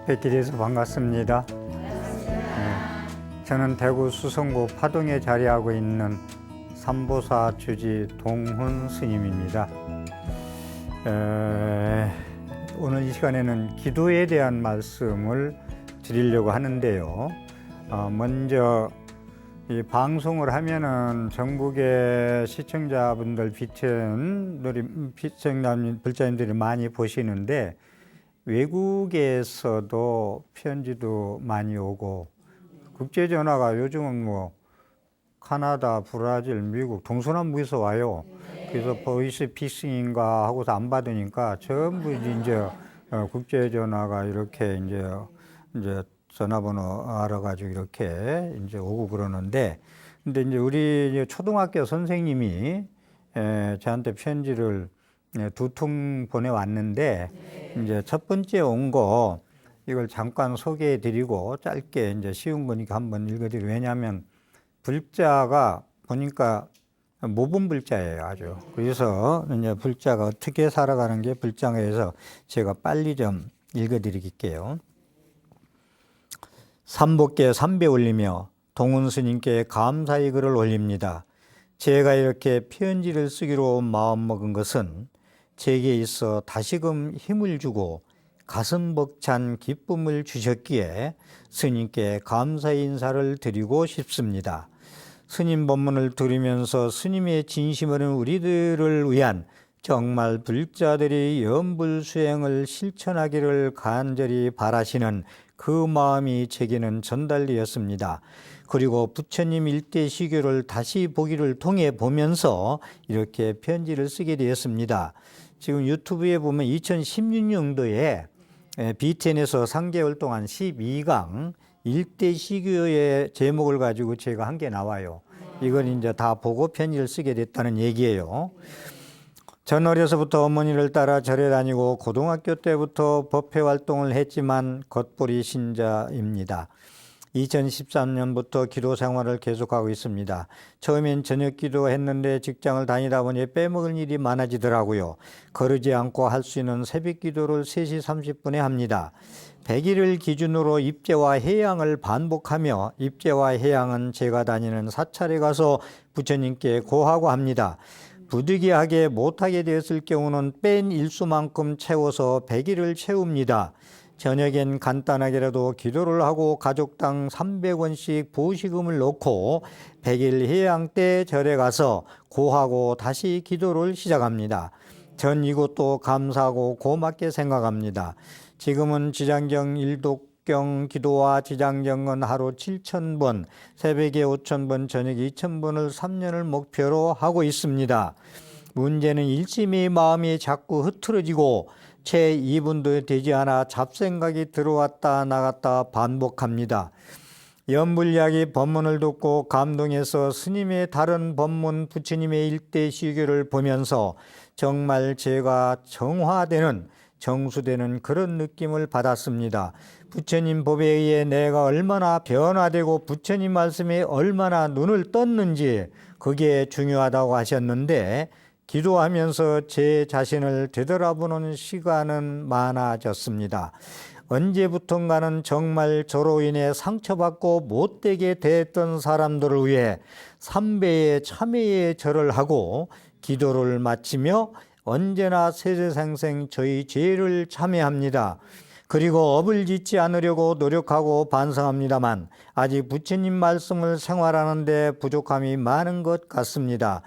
뵙게 돼서 반갑습니다. 저는 대구 수성구 파동에 자리하고 있는 삼보사 주지 동훈 스님입니다. 오늘 이 시간에는 기도에 대한 말씀을 드리려고 하는데요. 먼저 이 방송을 하면은 전국의 시청자분들, 불자님들이 많이 보시는데 외국에서도 편지도 많이 오고 국제전화가 요즘은 뭐 카나다, 브라질, 미국, 동서남북에서 와요. 그래서 보이스 피싱인가 하고서 안 받으니까 전부 이제 국제전화가 이렇게 이제 전화번호 알아가지고 이렇게 이제 오고 그러는데, 근데 이제 우리 초등학교 선생님이 저한테 편지를 2통 보내왔는데, 이제 첫 번째 온 거 이걸 잠깐 소개해 드리고 짧게 이제 쉬운 거니까 한번 읽어드리고, 왜냐하면 불자가 보니까 모분 불자예요, 아주. 그래서 이제 불자가 어떻게 살아가는 게 불자에서 제가 빨리 좀 읽어드릴게요. 삼복계 3배 올리며 동훈 스님께 감사의 글을 올립니다. 제가 이렇게 편지를 쓰기로 마음먹은 것은 제게 있어 다시금 힘을 주고 가슴 벅찬 기쁨을 주셨기에 스님께 감사의 인사를 드리고 싶습니다. 스님 법문을 들으면서 스님의 진심어린 우리들을 위한 정말 불자들이 염불 수행을 실천하기를 간절히 바라시는 그 마음이 제게는 전달되었습니다. 그리고 부처님 일대 시교를 다시 보기를 통해 보면서 이렇게 편지를 쓰게 되었습니다. 지금 유튜브에 보면 2016년도에 BTN에서 3개월 동안 12강 일대 시교의 제목을 가지고 제가 한 게 나와요. 이걸 이제 다 보고 편지를 쓰게 됐다는 얘기예요. 전 어려서부터 어머니를 따라 절에 다니고 고등학교 때부터 법회 활동을 했지만 겉보리 신자입니다. 2013년부터 기도 생활을 계속하고 있습니다. 처음엔 저녁 기도했는데 직장을 다니다 보니 빼먹을 일이 많아지더라고요. 거르지 않고 할 수 있는 새벽 기도를 3시 30분에 합니다. 100일을 기준으로 입제와 해양을 반복하며, 입제와 해양은 제가 다니는 사찰에 가서 부처님께 고하고 합니다. 부득이하게 못하게 되었을 경우는 뺀 일수만큼 채워서 100일을 채웁니다. 저녁엔 간단하게라도 기도를 하고 가족당 300원씩 보시금을 넣고 100일 해양 때 절에 가서 고하고 다시 기도를 시작합니다. 전 이것도 감사하고 고맙게 생각합니다. 지금은 지장경 일독경 기도와 지장경은 하루 7,000번, 새벽에 5,000번, 저녁에 2,000번을 3년을 목표로 하고 있습니다. 문제는 일심의 마음이 자꾸 흐트러지고 채 2분도 되지 않아 잡생각이 들어왔다 나갔다 반복합니다. 연불야기 법문을 듣고 감동해서 스님의 다른 법문, 부처님의 일대 시교를 보면서 정말 제가 정화되는, 정수되는 그런 느낌을 받았습니다. 부처님 법에 의해 내가 얼마나 변화되고 부처님 말씀에 얼마나 눈을 떴는지 그게 중요하다고 하셨는데, 기도하면서 제 자신을 되돌아보는 시간은 많아졌습니다. 언제부턴가는 정말 저로 인해 상처받고 못되게 됐던 사람들을 위해 3배의 참회의 절을 하고 기도를 마치며 언제나 세세생생 저희 죄를 참회합니다. 그리고 업을 짓지 않으려고 노력하고 반성합니다만 아직 부처님 말씀을 생활하는 데 부족함이 많은 것 같습니다.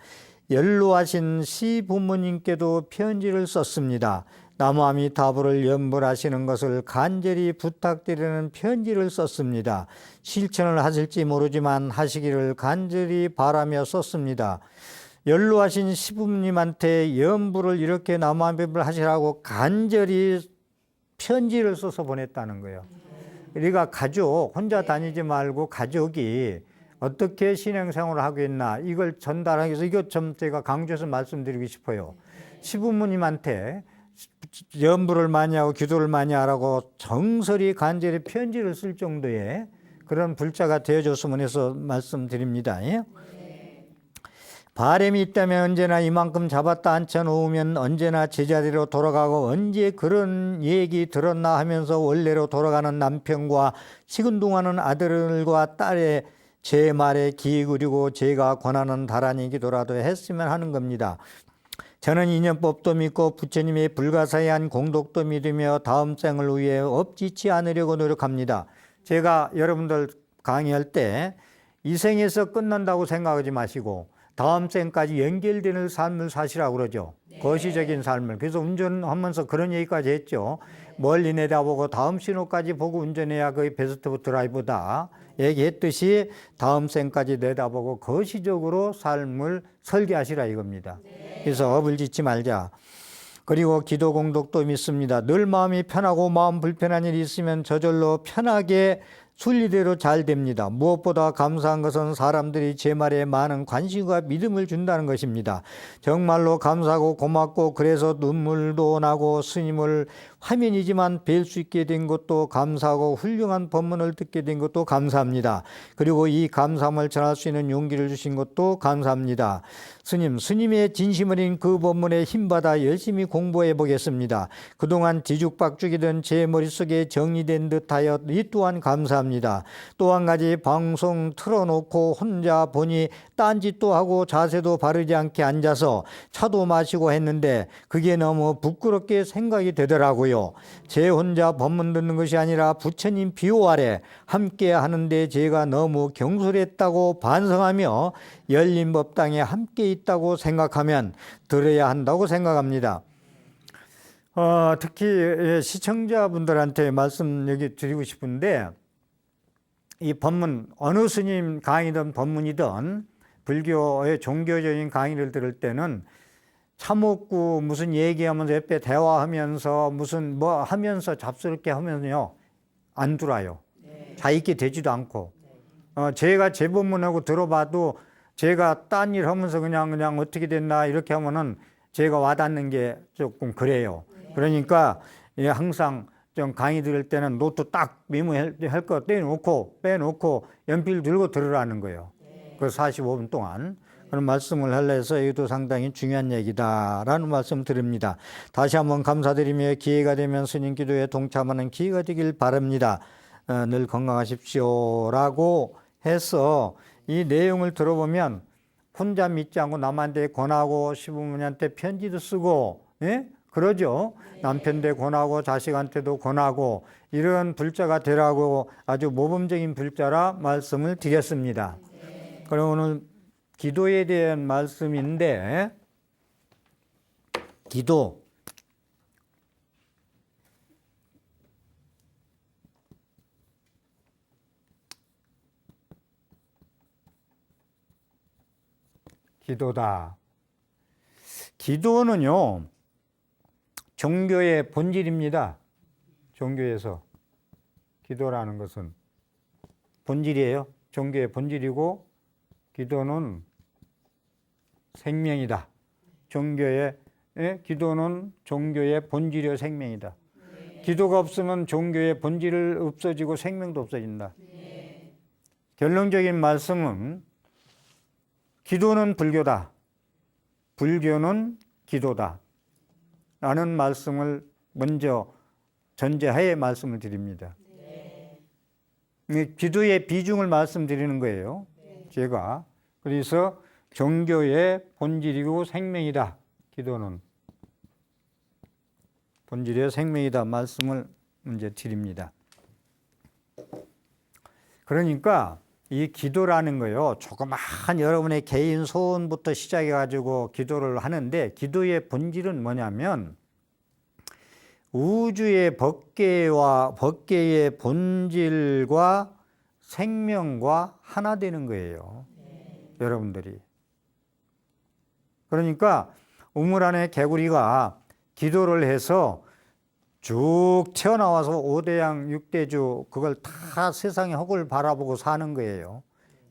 연로하신 시부모님께도 편지를 썼습니다. 나무아미타불을 연불하시는 것을 간절히 부탁드리는 편지를 썼습니다. 실천을 하실지 모르지만 하시기를 간절히 바라며 썼습니다. 연로하신 시부모님한테 연불을 이렇게 나무아미타불을 하시라고 간절히 편지를 써서 보냈다는 거예요. 우리가 가족, 혼자 다니지 말고 가족이 어떻게 신앙생활을 하고 있나, 이걸 전달하기 위해서 이것 좀 제가 강조해서 말씀드리고 싶어요. 시부모님한테 연불을 많이 하고 기도를 많이 하라고 정설이 간절히 편지를 쓸 정도의 그런 불자가 되어줬으면 해서 말씀드립니다. 바람이 있다면 언제나 이만큼 잡았다 앉혀놓으면 언제나 제자리로 돌아가고 언제 그런 얘기 들었나 하면서 원래로 돌아가는 남편과 시큰둥하는 아들과 딸의 제 말에 귀 기울이고 제가 권하는 다란이 기도라도 했으면 하는 겁니다. 저는 인연법도 믿고 부처님의 불가사의한 공덕도 믿으며 다음 생을 위해 업지치 않으려고 노력합니다. 제가 여러분들 강의할 때 이 생에서 끝난다고 생각하지 마시고 다음 생까지 연결되는 삶을 사시라고 그러죠. 거시적인 삶을. 그래서 운전하면서 그런 얘기까지 했죠. 멀리 내다보고 다음 신호까지 보고 운전해야 그게 베스트 드라이브다. 얘기했듯이 다음 생까지 내다보고 거시적으로 삶을 설계하시라 이겁니다. 그래서 업을 짓지 말자. 그리고 기도 공덕도 믿습니다. 늘 마음이 편하고 마음 불편한 일이 있으면 저절로 편하게 순리대로 잘 됩니다. 무엇보다 감사한 것은 사람들이 제 말에 많은 관심과 믿음을 준다는 것입니다. 정말로 감사하고 고맙고 그래서 눈물도 나고 스님을 화면이지만 뵐 수 있게 된 것도 감사하고 훌륭한 법문을 듣게 된 것도 감사합니다. 그리고 이 감사함을 전할 수 있는 용기를 주신 것도 감사합니다. 스님의 진심 어린 그 법문에 힘받아 열심히 공부해 보겠습니다. 그동안 뒤죽박죽이던 제 머릿속에 정리된 듯하여 이 또한 감사합니다. 또 한 가지 방송 틀어놓고 혼자 보니 딴짓도 하고 자세도 바르지 않게 앉아서 차도 마시고 했는데 그게 너무 부끄럽게 생각이 되더라고요. 제 혼자 법문 듣는 것이 아니라 부처님 비호 아래 함께 하는데 제가 너무 경솔했다고 반성하며 열린 법당에 함께 있다고 생각하면 들어야 한다고 생각합니다. 특히 시청자분들한테 말씀 여기 드리고 싶은데 이 법문 어느 스님 강의든 법문이든 불교의 종교적인 강의를 들을 때는 참먹고 무슨 얘기하면서 옆에 대화하면서 무슨 뭐 하면서 잡스럽게 하면요 안 들어요. 자 있게 되지도 않고 제가 제 법문하고 들어봐도 제가 딴 일 하면서 그냥 어떻게 됐나 이렇게 하면은 제가 와닿는 게 조금 그래요. 그러니까 항상 좀 강의 들을 때는 노트 딱 메모할 거 빼놓고 연필 들고 들으라는 거예요. 그 45분 동안. 그런 말씀을 하려 해서 이것도 상당히 중요한 얘기다라는 말씀 드립니다. 다시 한번 감사드리며 기회가 되면 스님 기도에 동참하는 기회가 되길 바랍니다. 늘 건강하십시오라고 해서 이 내용을 들어보면 혼자 믿지 않고 남한테 권하고 시부모님한테 편지도 쓰고 그러죠. 남편한테 권하고 자식한테도 권하고 이런 불자가 되라고 아주 모범적인 불자라 말씀을 드렸습니다. 그럼 오늘 기도에 대한 말씀인데 기도다. 기도는요 종교의 본질입니다. 종교에서 기도라는 것은 본질이에요. 종교의 본질이고 기도는 생명이다. 기도는 종교의 본질이요 생명이다. 기도가 없으면 종교의 본질을 없어지고 생명도 없어진다. 결론적인 말씀은 기도는 불교다. 불교는 기도다. 라는 말씀을 먼저 전제하에 말씀을 드립니다. 기도의 비중을 말씀드리는 거예요. 제가. 그래서 종교의 본질이고 생명이다. 기도는 본질이요 생명이다 말씀을 이제 드립니다. 그러니까 이 기도라는 거요 조그마한 여러분의 개인 소원부터 시작해 가지고 기도를 하는데 기도의 본질은 뭐냐면 우주의 법계의 본질과 생명과 하나 되는 거예요. 여러분들이. 그러니까 우물 안에 개구리가 기도를 해서 쭉 튀어나와서 5대양 6대주 그걸 다 세상의 허구를 바라보고 사는 거예요.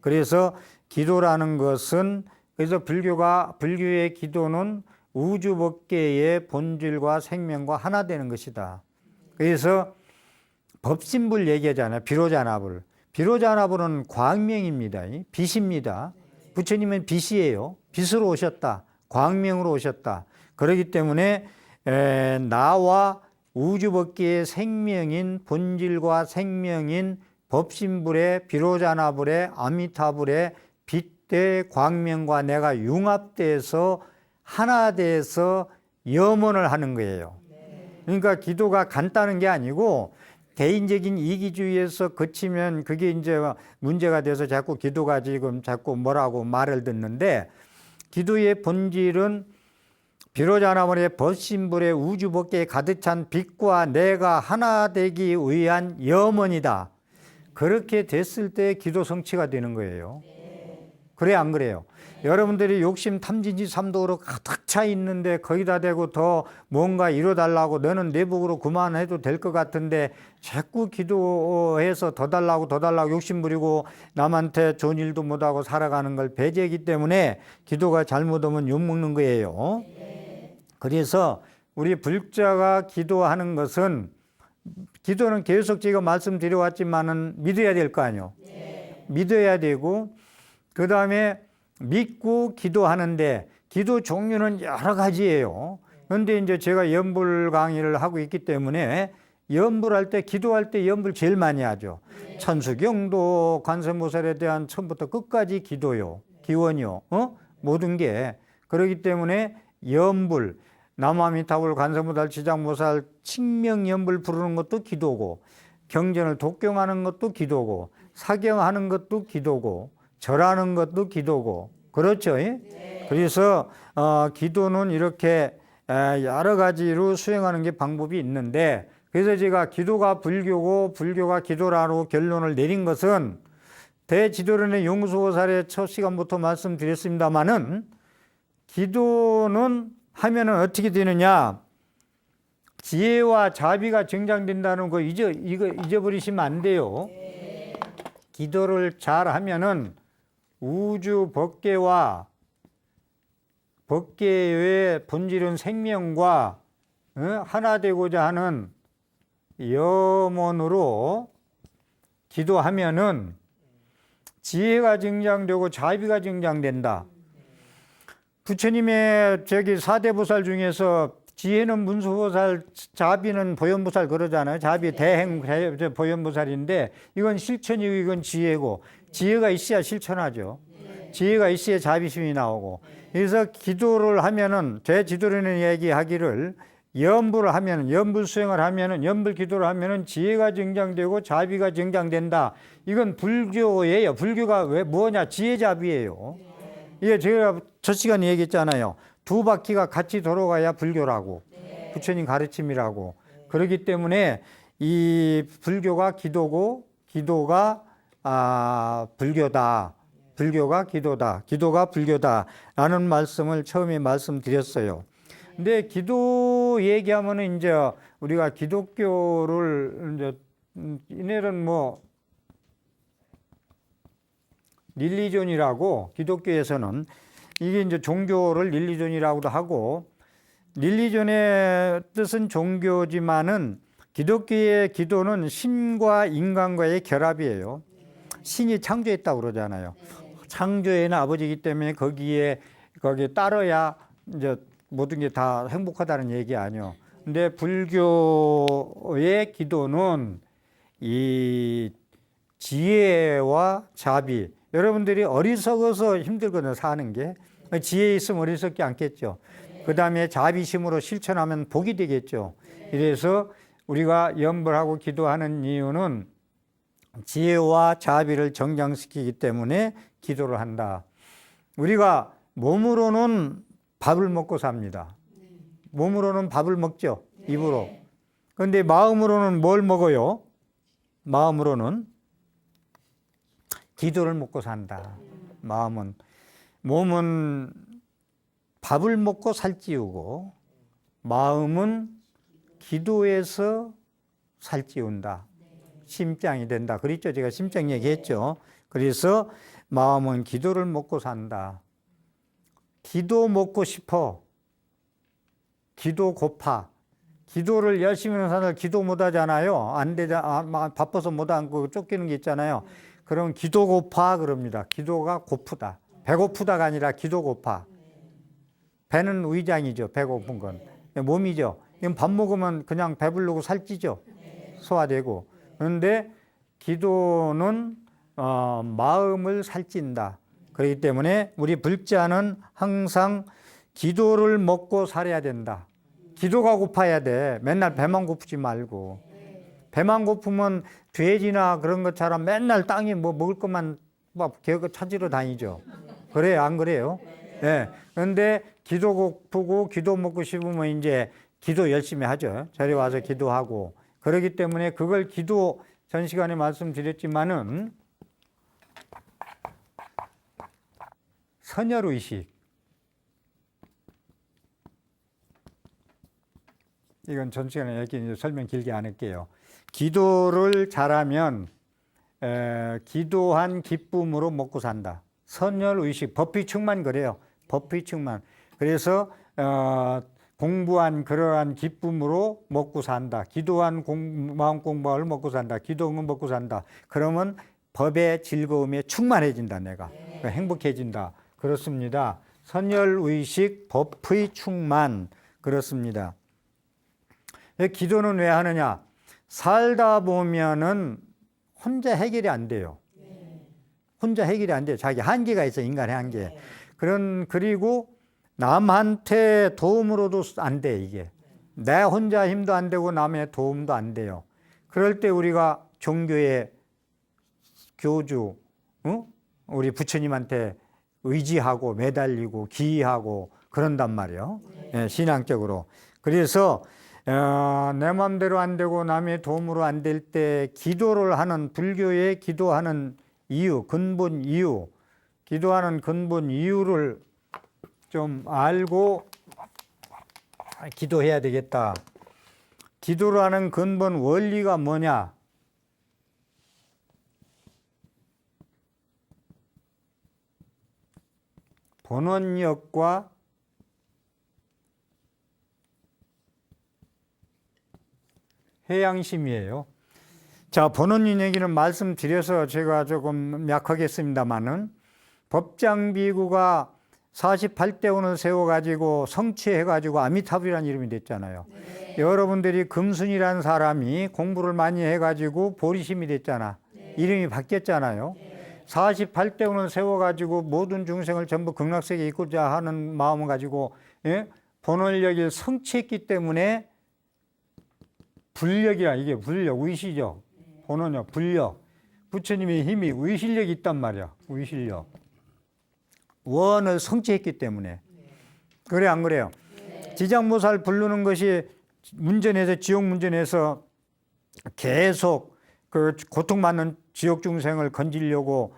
그래서 기도라는 것은 그래서 불교의 기도는 우주 법계의 본질과 생명과 하나 되는 것이다. 그래서 법신불 얘기하잖아요. 비로자나불. 비로자나불은 광명입니다. 빛입니다. 부처님은 빛이에요. 빛으로 오셨다. 광명으로 오셨다. 그렇기 때문에 나와 우주법계의 생명인 본질과 생명인 법신불의 비로자나불의 아미타불의 빛대 광명과 내가 융합돼서 하나 돼서 염원을 하는 거예요. 그러니까 기도가 간단한 게 아니고 개인적인 이기주의에서 그치면 그게 이제 문제가 돼서 자꾸 기도가 지금 자꾸 뭐라고 말을 듣는데, 기도의 본질은 비로자나불의 법신불의 우주법계에 가득 찬 빛과 내가 하나 되기 위한 염원이다. 그렇게 됐을 때 기도 성취가 되는 거예요. 그래 안 그래요? 여러분들이 욕심 탐진지 삼독으로 가득 차 있는데 거기다 대고 더 뭔가 이뤄달라고 너는 내복으로 그만해도 될 것 같은데 자꾸 기도해서 더 달라고 욕심 부리고 남한테 좋은 일도 못하고 살아가는 걸 배제하기 때문에 기도가 잘못하면 욕먹는 거예요. 그래서 우리 불자가 기도하는 것은, 기도는 계속 제가 말씀드려왔지만은 믿어야 될 거 아니에요. 믿어야 되고, 그 다음에 믿고 기도하는데 기도 종류는 여러 가지예요. 그런데 이제 제가 연불 강의를 하고 있기 때문에 연불할 때, 기도할 때 연불 제일 많이 하죠. 천수경도 관세음보살에 대한 처음부터 끝까지 기도요, 기원이요, 모든 게. 그렇기 때문에 연불, 남아미타불, 관세음보살, 지장보살 칭명연불 부르는 것도 기도고, 경전을 독경하는 것도 기도고, 사경하는 것도 기도고, 절하는 것도 기도고, 그렇죠? 네. 그래서 기도는 이렇게 여러 가지로 수행하는 게 방법이 있는데, 그래서 제가 기도가 불교고 불교가 기도라고 결론을 내린 것은 대지도론의 용수보살의 첫 시간부터 말씀드렸습니다마는, 기도는 하면은 어떻게 되느냐, 지혜와 자비가 증장된다는 거 이거 잊어버리시면 안 돼요. 네. 기도를 잘 하면은 우주 법계와 법계의 본질은 생명과 하나 되고자 하는 염원으로 기도하면은 지혜가 증장되고 자비가 증장된다. 부처님의 저기 4대 보살 중에서 지혜는 문수보살, 자비는 보현보살 그러잖아요. 자비 대행 보현보살인데 이건 실천이고 이건 지혜고, 지혜가 있어야 실천하죠. 지혜가 있어야 자비심이 나오고. 그래서 기도를 하면은, 대지도론의 얘기하기를 연불을 하면은, 연불 수행을 하면은, 연불 기도를 하면은 지혜가 증장되고 자비가 증장된다. 이건 불교예요. 불교가 왜 뭐냐? 지혜자비예요. 이게 제가 첫 시간에 얘기했잖아요. 두 바퀴가 같이 돌아가야 불교라고, 부처님 가르침이라고. 그렇기 때문에 이 불교가 기도고 기도가 불교다. 불교가 기도다. 기도가 불교다. 라는 말씀을 처음에 말씀드렸어요. 근데 기도 얘기하면은 이제 우리가 기독교를 이제 이ner은 뭐 릴리존이라고, 기독교에서는 이게 이제 종교를 릴리존이라고도 하고, 릴리존의 뜻은 종교지만은 기독교의 기도는 신과 인간과의 결합이에요. 신이 창조했다고 그러잖아요. 창조에는 아버지이기 때문에 거기에 따라야 이제 모든 게 다 행복하다는 얘기 아니에요. 근데 불교의 기도는 이 지혜와 자비, 여러분들이 어리석어서 힘들거든요, 사는 게. 지혜 있으면 어리석지 않겠죠. 그 다음에 자비심으로 실천하면 복이 되겠죠. 그래서 우리가 연불하고 기도하는 이유는 지혜와 자비를 정장시키기 때문에 기도를 한다. 우리가 몸으로는 밥을 먹고 삽니다. 몸으로는 밥을 먹죠, 입으로. 그런데 마음으로는 뭘 먹어요? 마음으로는 기도를 먹고 산다. 몸은 밥을 먹고 살찌우고 마음은 기도해서 살찌운다. 심장이 된다. 그랬죠? 제가 심장 얘기했죠. 그래서 마음은 기도를 먹고 산다. 기도 먹고 싶어. 기도 고파. 기도를 열심히 하는 사람들 기도 못 하잖아요. 안 되잖아. 바빠서 못 하고 쫓기는 게 있잖아요. 그럼 기도 고파 그럽니다. 기도가 고프다. 배고프다가 아니라 기도 고파. 배는 의장이죠. 배고픈 건. 몸이죠. 이건 밥 먹으면 그냥 배부르고 살찌죠. 소화되고. 그런데 기도는 마음을 살찐다. 그렇기 때문에 우리 불자는 항상 기도를 먹고 살아야 된다. 기도가 고파야 돼. 맨날 배만 고프지 말고. 배만 고프면 돼지나 그런 것처럼 맨날 땅에 뭐 먹을 것만 막 찾으러 다니죠. 그래요? 안 그래요? 예. 그런데 기도 고프고 기도 먹고 싶으면 이제 기도 열심히 하죠. 저리 와서 기도하고. 그렇기 때문에 그걸 기도 전 시간에 말씀드렸지만은 선열의식. 이건 전 시간에 이렇게 설명 길게 안 할게요. 기도를 잘하면 기도한 기쁨으로 먹고 산다. 선열의식. 법비충만 그래요. 법비충만. 그래서 공부한 그러한 기쁨으로 먹고 산다. 기도한 마음 공부를 먹고 산다. 기도는 먹고 산다. 그러면 법의 즐거움에 충만해진다. 내가 행복해진다. 그렇습니다. 선열의식, 법의 충만. 그렇습니다. 기도는 왜 하느냐? 살다 보면은 혼자 해결이 안 돼요. 혼자 해결이 안 돼요. 자기 한계가 있어. 인간의 한계. 그리고 남한테 도움으로도 안 돼. 이게 내 혼자 힘도 안 되고 남의 도움도 안 돼요. 그럴 때 우리가 종교의 교주, 우리 부처님한테 의지하고 매달리고 기이하고 그런단 말이에요. 네, 신앙적으로. 그래서 내 마음대로 안 되고 남의 도움으로 안 될 때 기도를 하는, 불교의 기도하는 이유, 근본 이유, 기도하는 근본 이유를 좀 알고 기도해야 되겠다. 기도를 하는 근본 원리가 뭐냐? 본원력과 해양심이에요. 자, 본원력 얘기는 말씀드려서 제가 조금 약하겠습니다만은 법장비구가 48대원을 세워가지고 성취해가지고 아미타불이라는 이름이 됐잖아요. 네. 여러분들이 금순이라는 사람이 공부를 많이 해가지고 보리심이 됐잖아. 네. 이름이 바뀌었잖아요. 네. 48대원을 세워가지고 모든 중생을 전부 극락세계에 이끌자 하는 마음을 가지고 본원력을 성취했기 때문에 불력이라, 이게 불력, 의시죠. 본원력, 불력. 부처님의 힘이 의실력이 있단 말이야. 의실력. 원을 성취했기 때문에. 그래 안 그래요? 지장보살 부르는 것이 문전에서, 지옥 문전에서 계속 그 고통받는 지옥 중생을 건지려고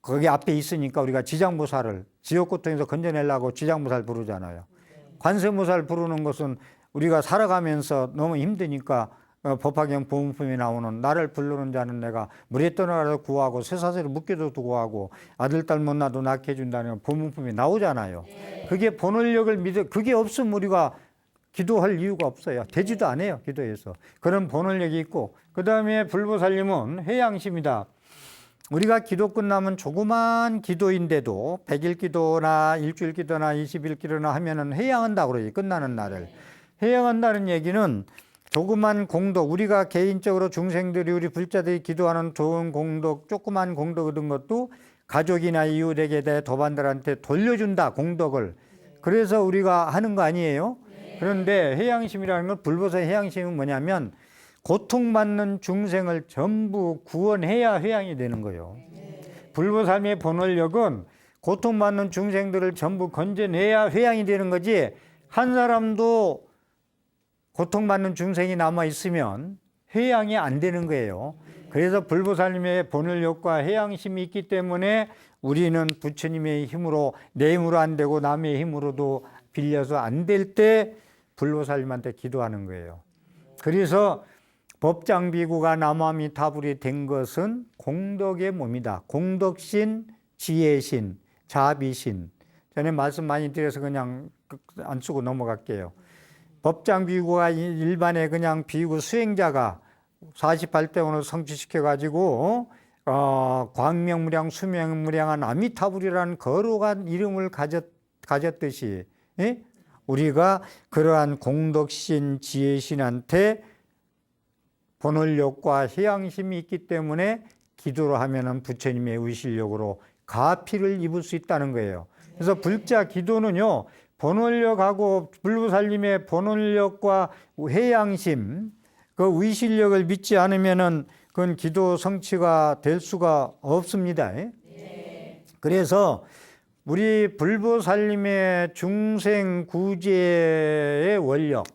거기 앞에 있으니까 우리가 지장보살을 지옥 고통에서 건져내려고 지장보살 부르잖아요. 관세음보살 부르는 것은 우리가 살아가면서 너무 힘드니까 법화경 보문품이 나오는 나를 부르는 자는 내가 물에 떠나가서 구하고 쇠사슬을 묶여도 구하고 아들 딸 못 낳아도 낳게 해준다는 보문품이 나오잖아요. 그게 본원력을 믿어, 그게 없으면 우리가 기도할 이유가 없어요. 되지도 않아요. 기도에서. 그런 본원력이 있고, 그 다음에 불보살님은 해양심이다. 우리가 기도 끝나면 조그만 기도인데도 100일 기도나 일주일 기도나 20일 기도나 하면은 해양한다고 그러지. 끝나는 날을. 해양한다는 얘기는 조그만 공덕, 우리가 개인적으로 중생들이, 우리 불자들이 기도하는 좋은 공덕, 조그만 공덕 얻은 것도 가족이나 이웃에게 대해 도반들한테 돌려준다, 공덕을. 그래서 우리가 하는 거 아니에요? 그런데 해양심이라는 건, 불보살 해양심은 뭐냐면 고통받는 중생을 전부 구원해야 회양이 되는 거예요. 불보살의 본원력은 고통받는 중생들을 전부 건져내야 회양이 되는 거지, 한 사람도 고통받는 중생이 남아있으면 회양이 안 되는 거예요. 그래서 불보살님의 본원력과 해양심이 있기 때문에 우리는 부처님의 힘으로, 내 힘으로 안 되고 남의 힘으로도 빌려서 안 될 때 불보살님한테 기도하는 거예요. 그래서 법장비구가 남아미타불이 된 것은 공덕의 몸이다. 공덕신, 지혜신, 자비신. 전에 말씀 많이 드려서 그냥 안 쓰고 넘어갈게요. 법장비구가 일반의 그냥 비구 수행자가 48대원을 성취시켜가지고 광명무량 수명무량한 아미타불이라는 거룩한 이름을 가졌듯이, 예? 우리가 그러한 공덕신 지혜신한테 본원력과 해양심이 있기 때문에 기도를 하면은 부처님의 의실력으로 가피를 입을 수 있다는 거예요. 그래서 불자 기도는요, 본원력하고 불보살님의 본원력과 해양심, 그 의실력을 믿지 않으면은 그건 기도 성취가 될 수가 없습니다. 그래서 우리 불보살님의 중생구제의 원력,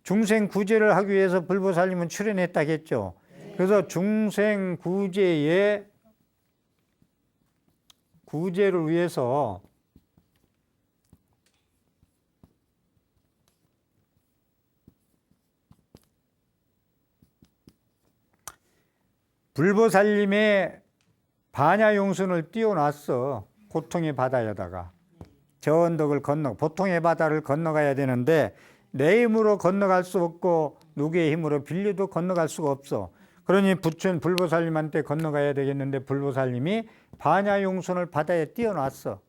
중생구제를 하기 위해서 불보살님은 출연했다겠죠. 그래서 중생구제의 구제를 위해서 불보살님의 반야용선을 띄워놨어. 고통의 바다에다가. 저 언덕을 보통의 바다를 건너가야 되는데 내 힘으로 건너갈 수 없고 누구의 힘으로 빌려도 건너갈 수가 없어. 그러니 불보살님한테 건너가야 되겠는데 불보살님이 반야용선을 바다에 띄워놨어.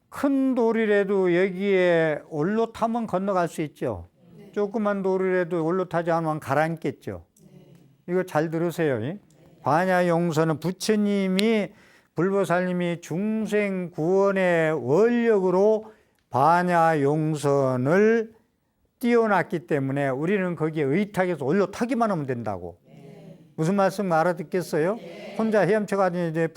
큰 돌이라도 여기에 올라타면 건너갈 수 있죠. 조그만 돌이라도 올라타지 않으면 가라앉겠죠. 이거 잘 들으세요. 반야용선은 부처님이 불보살님이 중생구원의 원력으로 반야용선을 띄워놨기 때문에 우리는 거기에 의탁해서 올라타기만 하면 된다고. 무슨 말씀 알아듣겠어요? 혼자 헤엄쳐가지고 이제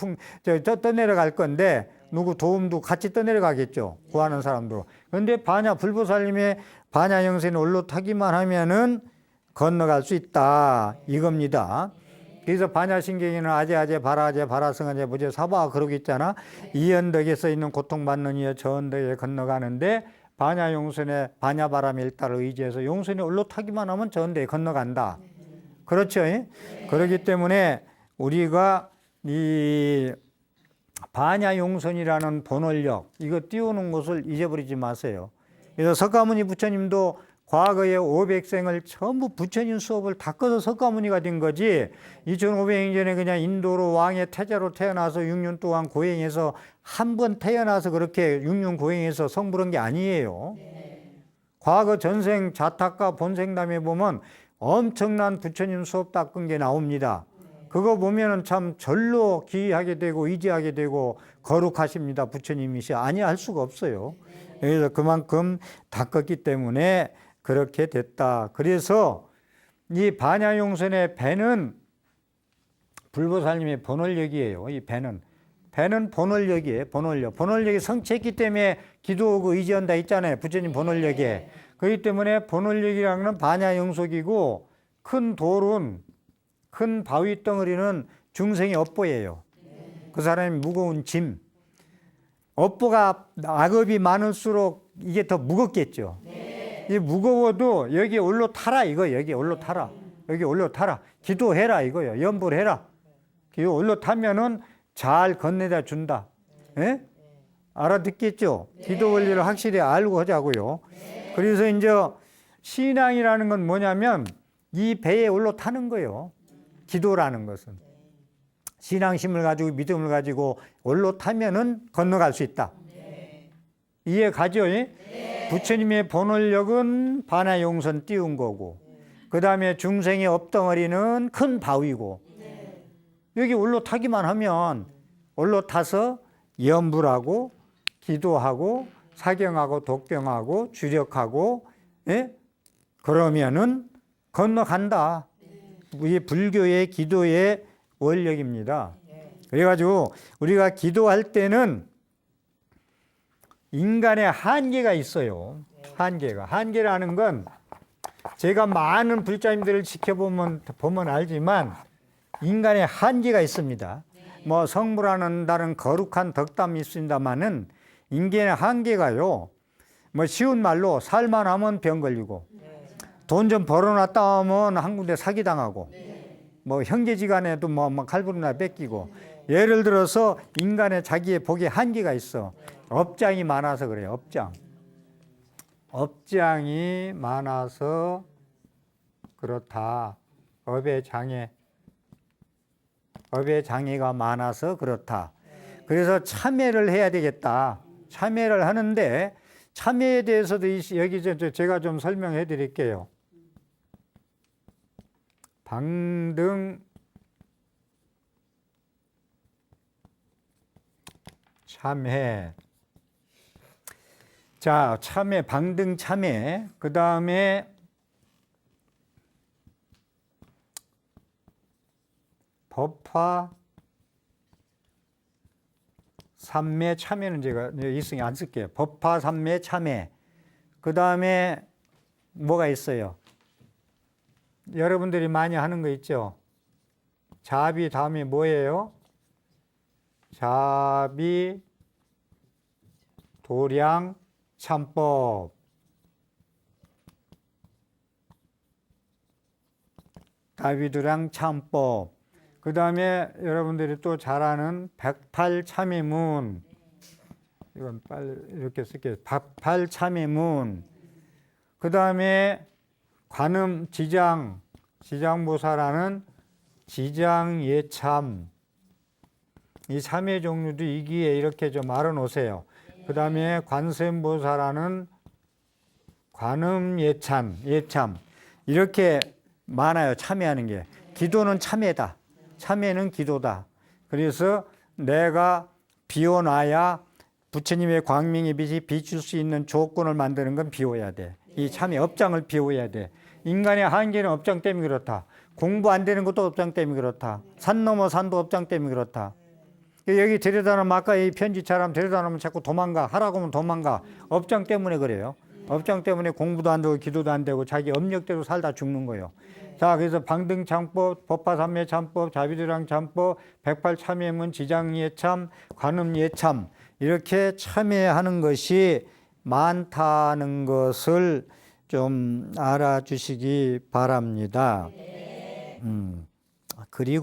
떠내려갈 건데 누구 도움도 같이 떠내려가겠죠. 구하는 사람도. 그런데 불보살님의 반야용선에 올라타기만 하면은 건너갈 수 있다 이겁니다. 그래서 반야신경에는 아제 바라성아제 무제 사바 그러고 있잖아. 이 언덕에서 있는 고통받는 이여 저 언덕에 건너가는데 반야용선에 반야바람 일다를 의지해서 용선에 올라타기만 하면 저 언덕에 건너간다. 그렇죠? 그렇기 때문에 우리가 이 반야용선이라는 본원력 이거 띄우는 것을 잊어버리지 마세요. 그래서 석가모니 부처님도 과거에 500생을 전부 부처님 수업을 다 꺼서 석가모니가 된 거지 2500년 전에 그냥 인도로 왕의 태자로 태어나서 6년 동안 고행해서 한 번 태어나서 그렇게 6년 고행해서 성불한 게 아니에요. 과거 전생 자탁과 본생담에 보면 엄청난 부처님 수업 닦은 게 나옵니다. 그거 보면은 참 절로 기하게 되고 의지하게 되고 거룩하십니다. 부처님이시 아니할 수가 없어요. 그래서 그만큼 닦았기 때문에 그렇게 됐다. 그래서 이 반야용선의 배는 불보살님의 본원력이에요. 이 배는 본원력이에요. 본원력이 성취했기 때문에 기도하고 의지한다 했잖아요. 부처님 본원력에. 그렇기 때문에 본원력이라는 건 반야용속이고 큰 돌은 큰 바위 덩어리는 중생의 업보예요. 그 사람이 무거운 짐. 업보가 악업이 많을수록 이게 더 무겁겠죠. 이 무거워도 여기 올라타라 이거. 여기 올라타라. 기도해라 이거요. 염불 해라. 기도 올라타면은 잘 건네다 준다. 예? 알아듣겠죠? 기도 원리를 확실히 알고 하자고요. 그래서 이제 신앙이라는 건 뭐냐면 이 배에 올라타는 거예요. 기도라는 것은. 신앙심을 가지고 믿음을 가지고 올라타면은 건너갈 수 있다. 이해 가죠? 부처님의 본원력은 반야용선 띄운 거고 그 다음에 중생의 업덩어리는 큰 바위고 여기 올라타기만 하면 올라타서 염불하고 기도하고 사경하고 독경하고 주력하고 그러면은 건너간다. 이게 불교의 기도의 원력입니다. 그래가지고 우리가 기도할 때는 인간의 한계가 있어요. 한계라는 건 제가 많은 불자님들을 지켜보면 알지만 인간의 한계가 있습니다. 뭐 성불하는 다른 거룩한 덕담이 있습니다만은 인간의 한계가요. 뭐 쉬운 말로 살만 하면 병 걸리고 돈 좀 벌어놨다 하면 한 군데 사기당하고 뭐 형제지간에도 뭐 칼부르나 뺏기고 예를 들어서 인간의 자기의 복에 한계가 있어. 업장이 많아서 그래요. 업장이 많아서 그렇다. 업의 장애. 법에 장애가 많아서 그렇다. 그래서 참회를 해야 되겠다. 참회를 하는데 참회에 대해서도 여기 제가 좀 설명해 드릴게요. 방등 참회. 자, 참회, 방등 참회. 그 다음에 법화 삼매 참회는 제가 이승에 안 쓸게요. 법화 삼매 참회. 그 다음에 뭐가 있어요? 여러분들이 많이 하는 거 있죠? 자비 다음에 뭐예요? 자비 도량 참법. 자비 도량 참법. 그 다음에 여러분들이 또 잘 아는 백팔참회문. 이건 빨리 이렇게 쓸게요. 백팔참회문. 그 다음에 관음 지장보살하는 지장예참. 이 참회 종류도 이기에 이렇게 좀 알아놓으세요. 그 다음에 관세음보살하는 관음예참. 이렇게 많아요. 참회하는 게. 기도는 참회다. 참회는 기도다. 그래서 내가 비워놔야 부처님의 광명의 빛이 비출 수 있는 조건을 만드는 건 비워야 돼. 이 참회 업장을 비워야 돼. 인간의 한계는 업장 때문에 그렇다. 공부 안 되는 것도 업장 때문에 그렇다. 산 넘어 산도 업장 때문에 그렇다. 여기 데려다놓으면 아까 이 편지처럼 데려다놓으면 자꾸 도망가. 하라고 하면 도망가. 업장 때문에 그래요. 업장 때문에 공부도 안 되고 기도도 안 되고 자기 업력대로 살다 죽는 거예요. 자, 그래서 방등참법, 법화삼매참법, 자비도량참법, 백팔참회문, 지장예참, 관음예참 이렇게 참회하는 것이 많다는 것을 좀 알아주시기 바랍니다. 그리고